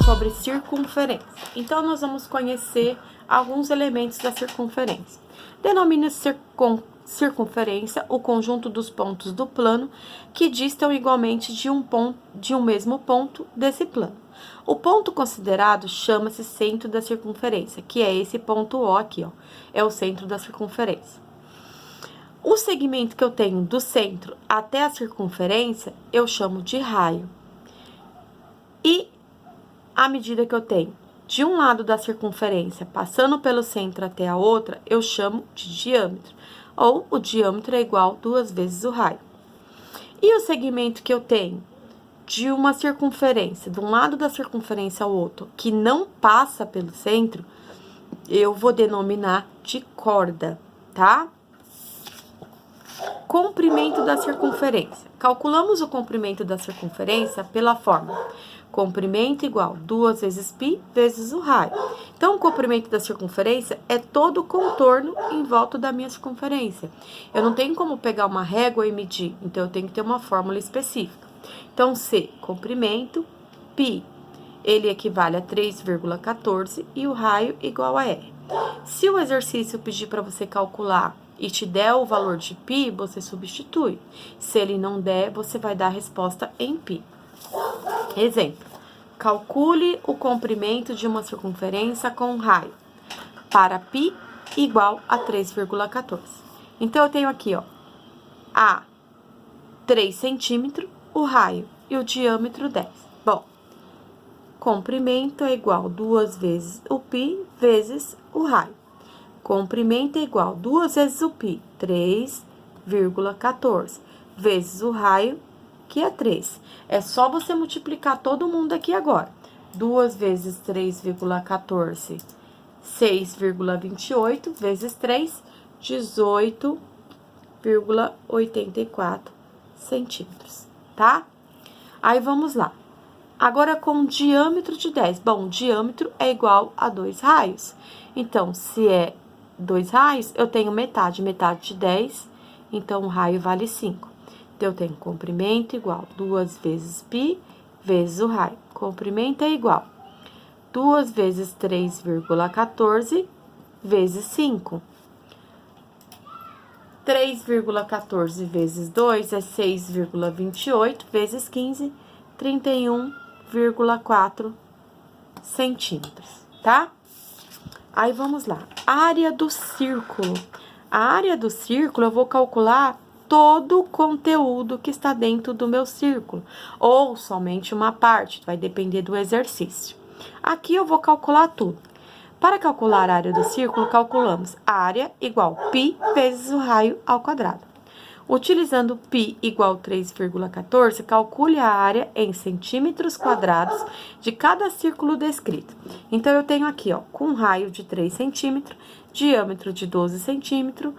sobre circunferência. Então, nós vamos conhecer alguns elementos da circunferência. Denomina circunferência o conjunto dos pontos do plano que distam igualmente de um mesmo ponto desse plano. O ponto considerado chama-se centro da circunferência, que é esse ponto O aqui, ó, é o centro da circunferência. O segmento que eu tenho do centro até a circunferência, eu chamo de raio. E a medida que eu tenho de um lado da circunferência, passando pelo centro até a outra, eu chamo de diâmetro. Ou o diâmetro é igual a 2 vezes o raio. E o segmento que eu tenho de uma circunferência, de um lado da circunferência ao outro, que não passa pelo centro, eu vou denominar de corda, tá? Comprimento da circunferência. Calculamos o comprimento da circunferência pela fórmula comprimento igual 2 vezes π vezes o raio. Então, o comprimento da circunferência é todo o contorno em volta da minha circunferência. Eu não tenho como pegar uma régua e medir, então eu tenho que ter uma fórmula específica. Então, C, comprimento, π, ele equivale a 3,14 e o raio igual a R. Se o exercício pedir para você calcular e te der o valor de π, você substitui. Se ele não der, você vai dar a resposta em π. Exemplo, calcule o comprimento de uma circunferência com um raio para π igual a 3,14. Então, eu tenho aqui, ó, a 3 centímetros, o raio e o diâmetro 10. Bom, comprimento é igual a 2 vezes o π vezes o raio. Comprimento é igual a 2 vezes o π, 3,14, vezes o raio, que é 3. É só você multiplicar todo mundo aqui agora. 2 vezes 3,14, 6,28, vezes 3, 18,84 centímetros, tá? Aí, vamos lá. Agora, com o diâmetro de 10. Bom, o diâmetro é igual a 2 raios. Então, se é 2 raios, eu tenho metade de 10, então o raio vale 5. Então, eu tenho comprimento igual 2 vezes π vezes o raio. Comprimento é igual 2 vezes 3,14 vezes 5. 3,14 vezes 2 é 6,28 vezes 15, 31,4 centímetros, tá? Aí, vamos lá. Área do círculo. A área do círculo, eu vou calcular todo o conteúdo que está dentro do meu círculo, ou somente uma parte, vai depender do exercício. Aqui eu vou calcular tudo. Para calcular a área do círculo, calculamos a área igual π vezes o raio ao quadrado. Utilizando π igual a 3,14, calcule a área em centímetros quadrados de cada círculo descrito. Então, eu tenho aqui, ó, com um raio de 3 centímetros, diâmetro de 12 centímetros,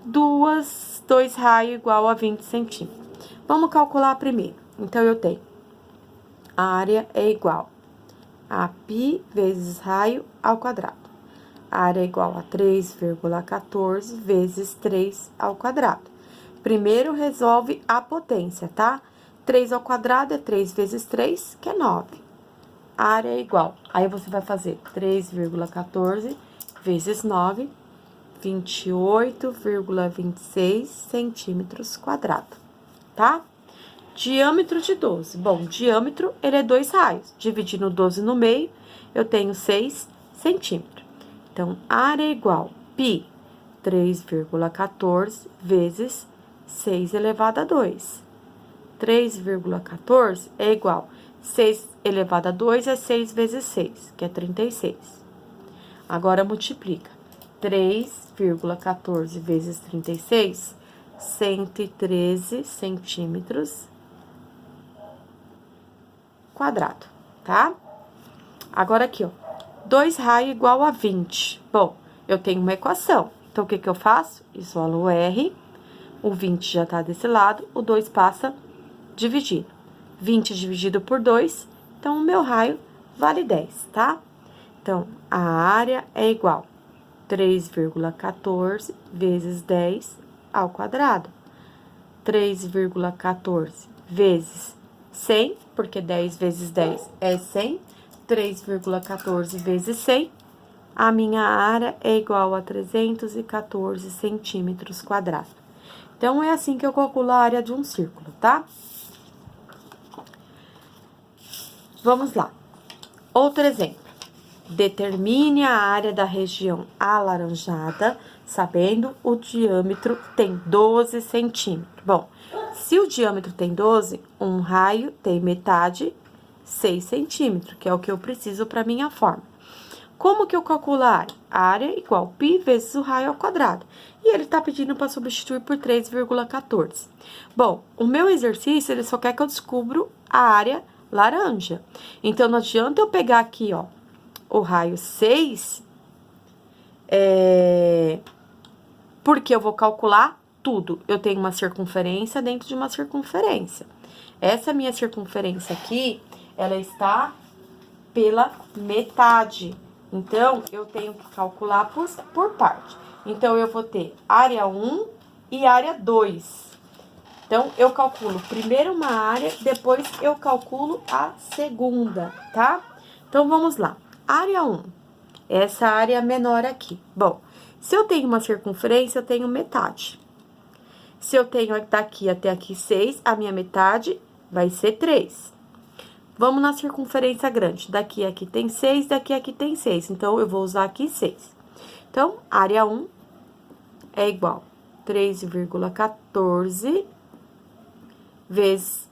2 raios igual a 20 centímetros. Vamos calcular primeiro. Então, eu tenho a área é igual a π vezes raio ao quadrado. A área é igual a 3,14 vezes 3 ao quadrado. Primeiro, resolve a potência, tá? 3 ao quadrado é 3 vezes 3, que é 9. A área é igual. Aí, você vai fazer 3,14 vezes 9, 28,26 centímetros quadrados, tá? Diâmetro de 12. Bom, diâmetro, ele é 2 raios. Dividindo 12 no meio, eu tenho 6 centímetros. Então, área é igual π, 3,14 vezes 6 elevado a 2. 3,14 é igual 6 elevado a 2 é 6 vezes 6, que é 36. Agora, multiplica. 3,14 vezes 36, 113 centímetros quadrado, tá? Agora, aqui, ó, 2 raios igual a 20. Bom, eu tenho uma equação. Então, o que que eu faço? Isolo o R, o 20 já tá desse lado, o 2 passa dividido. 20 dividido por 2, então, o meu raio vale 10, tá? Então, a área é igual a 3,14 vezes 10 ao quadrado. 3,14 vezes 100, porque 10 vezes 10 é 100, 3,14 vezes 100, a minha área é igual a 314 centímetros quadrados. Então, é assim que eu calculo a área de um círculo, tá? Vamos lá. Outro exemplo. Determine a área da região alaranjada, sabendo o diâmetro tem 12 centímetros. Bom, se o diâmetro tem 12, um raio tem metade, 6 centímetros, que é o que eu preciso para minha forma. Como que eu calculo a área? A área é igual π vezes o raio ao quadrado. E ele tá pedindo para substituir por 3,14. Bom, o meu exercício, ele só quer que eu descubra a área laranja. Então, não adianta eu pegar aqui, ó, o raio 6, porque eu vou calcular tudo. Eu tenho uma circunferência dentro de uma circunferência. Essa minha circunferência aqui, ela está pela metade. Então, eu tenho que calcular por parte. Então, eu vou ter área 1 e área 2. Então, eu calculo primeiro uma área, depois eu calculo a segunda, tá? Então, vamos lá. Área 1, essa área menor aqui. Bom, se eu tenho uma circunferência, eu tenho metade. Se eu tenho daqui até aqui 6, a minha metade vai ser 3. Vamos na circunferência grande. Daqui a aqui tem 6, daqui a aqui tem 6. Então, eu vou usar aqui 6. Então, área 1 é igual a 3,14 vezes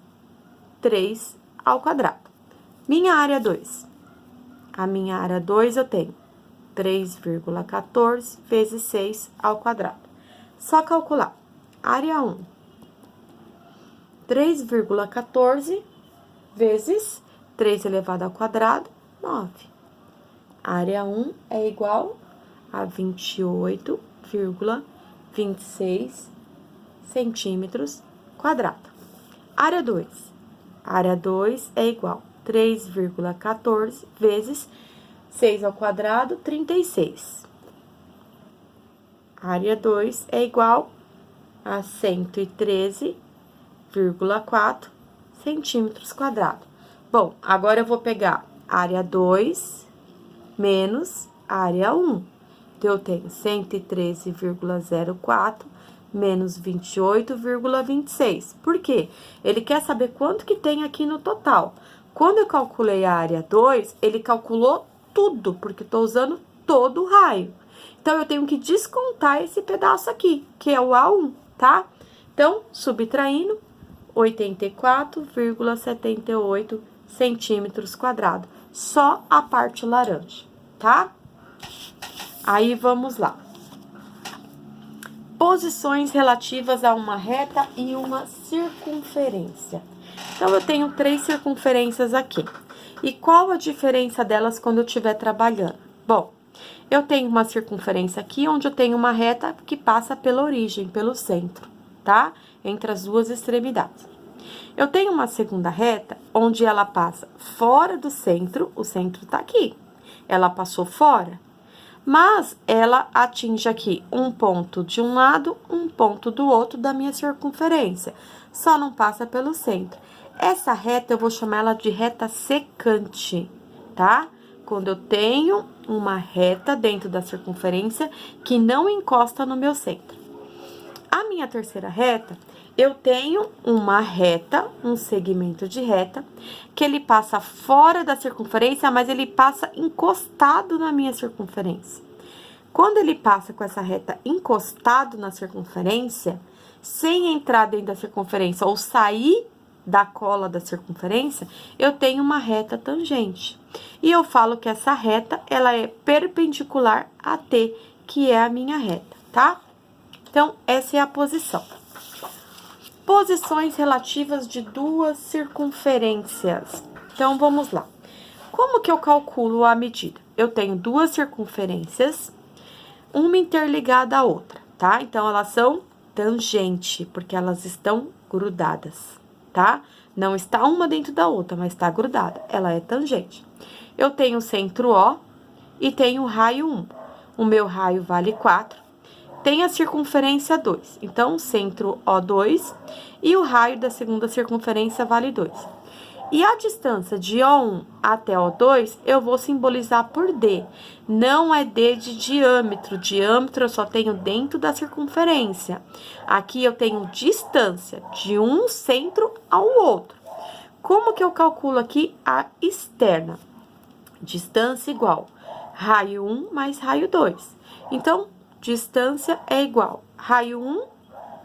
3 ao quadrado. Minha área 2. A minha área 2 eu tenho 3,14 vezes 6 ao quadrado. Só calcular. Área 1. 3,14 vezes 3 elevado ao quadrado, 9. Área 1 é igual a 28,26 centímetros quadrados. Área 2. Área 2 é igual a 3,14 vezes 6 ao quadrado, 36. Área 2 é igual a 113,4 centímetros quadrados. Bom, agora eu vou pegar área 2 menos área 1. Então, eu tenho 113,04 menos 28,26. Por quê? Ele quer saber quanto que tem aqui no total. Quando eu calculei a área 2, ele calculou tudo, porque estou usando todo o raio. Então, eu tenho que descontar esse pedaço aqui, que é o A1, tá? Então, subtraindo, 84,78 centímetros quadrados. Só a parte laranja, tá? Aí, vamos lá. Posições relativas a uma reta e uma circunferência. Então, eu tenho 3 circunferências aqui. E qual a diferença delas quando eu estiver trabalhando? Bom, eu tenho uma circunferência aqui, onde eu tenho uma reta que passa pela origem, pelo centro, tá? Entre as duas extremidades. Eu tenho uma segunda reta, onde ela passa fora do centro, o centro tá aqui. Ela passou fora, mas ela atinge aqui um ponto de um lado, um ponto do outro da minha circunferência. Só não passa pelo centro. Essa reta, eu vou chamar ela de reta secante, tá? Quando eu tenho uma reta dentro da circunferência que não encosta no meu centro. A minha terceira reta, eu tenho uma reta, um segmento de reta, que ele passa fora da circunferência, mas ele passa encostado na minha circunferência. Quando ele passa com essa reta encostado na circunferência, sem entrar dentro da circunferência ou sair da cola da circunferência, eu tenho uma reta tangente. E eu falo que essa reta, ela é perpendicular a T, que é a minha reta, tá? Então, essa é a posição. Posições relativas de duas circunferências. Então, vamos lá. Como que eu calculo a medida? Eu tenho duas circunferências, uma interligada à outra, tá? Então, elas são tangente, porque elas estão grudadas, tá? Não está uma dentro da outra, mas está grudada. Ela é tangente. Eu tenho o centro O e tenho o raio 1. O meu raio vale 4. Tem a circunferência 2. Então, o centro O2 e o raio da segunda circunferência vale 2. E a distância de O1 até O2, eu vou simbolizar por D. Não é D de diâmetro. Diâmetro eu só tenho dentro da circunferência. Aqui eu tenho distância de um centro ao outro. Como que eu calculo aqui a externa? Distância igual raio 1 mais raio 2. Então, distância é igual raio 1,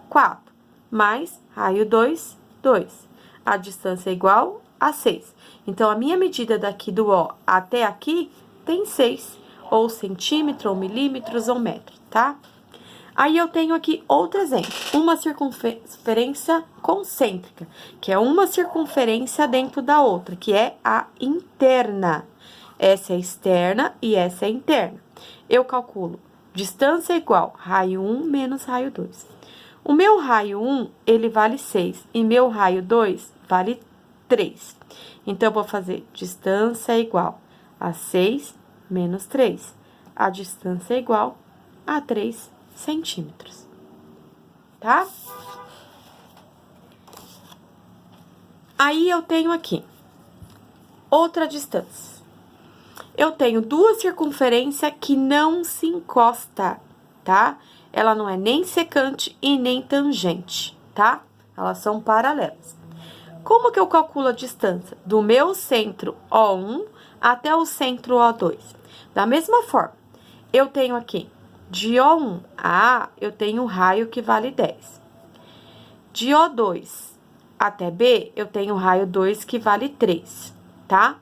4, mais raio 2, 2. A distância é igual a 6. Então, a minha medida daqui do O até aqui tem 6, ou centímetro, ou milímetros, ou metro, tá? Aí, eu tenho aqui outro exemplo, uma circunferência concêntrica, que é uma circunferência dentro da outra, que é a interna. Essa é externa e essa é interna. Eu calculo distância igual raio 1 menos raio 2. O meu raio 1, ele vale 6, e meu raio 2 vale 3. Então, eu vou fazer distância igual a 6 menos 3. A distância é igual a 3 centímetros, tá? Aí, eu tenho aqui outra distância. Eu tenho duas circunferências que não se encosta, tá? Ela não é nem secante e nem tangente, tá? Elas são paralelas. Como que eu calculo a distância do meu centro O1 até o centro O2? Da mesma forma, eu tenho aqui, de O1 a A, eu tenho um raio que vale 10. De O2 até B, eu tenho um raio 2 que vale 3, tá?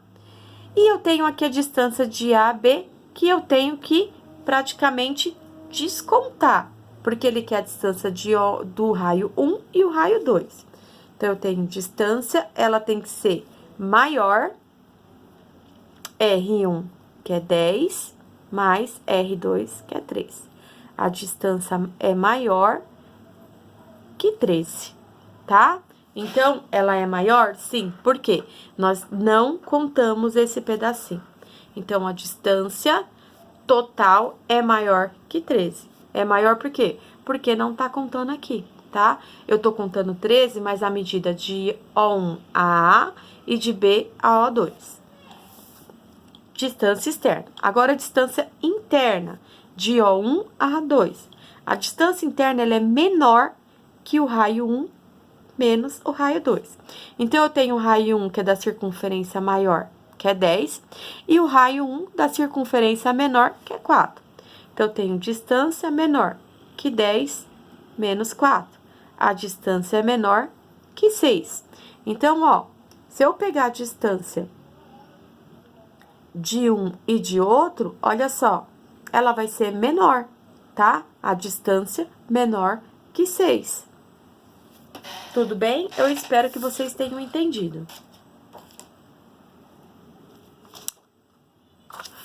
E eu tenho aqui a distância de A a B, que eu tenho que praticamente descontar, porque ele quer a distância do raio 1 e o raio 2. Então, eu tenho distância, ela tem que ser maior, R1, que é 10, mais R2, que é 3. A distância é maior que 13, tá? Então, ela é maior? Sim. Por quê? Nós não contamos esse pedacinho. Então, a distância total é maior que 13. É maior por quê? Porque não tá contando aqui, tá? Eu tô contando 13, mas a medida de O1 a A e de B a O2. Distância externa. Agora, a distância interna, de O1 a A2. A distância interna, ela é menor que o raio 1 menos o raio 2. Então, eu tenho o raio 1, que é da circunferência maior, que é 10, e o raio 1 da circunferência menor, que é 4. Então, eu tenho distância menor que 10 menos 4. A distância é menor que 6. Então, ó, se eu pegar a distância de um e de outro, olha só, ela vai ser menor, tá? A distância menor que 6. Tudo bem? Eu espero que vocês tenham entendido.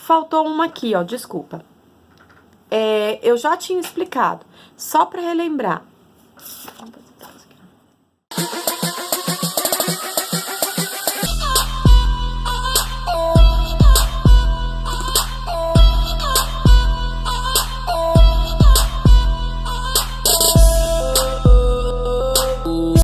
Faltou uma aqui, ó, desculpa. Eu já tinha explicado, só para relembrar.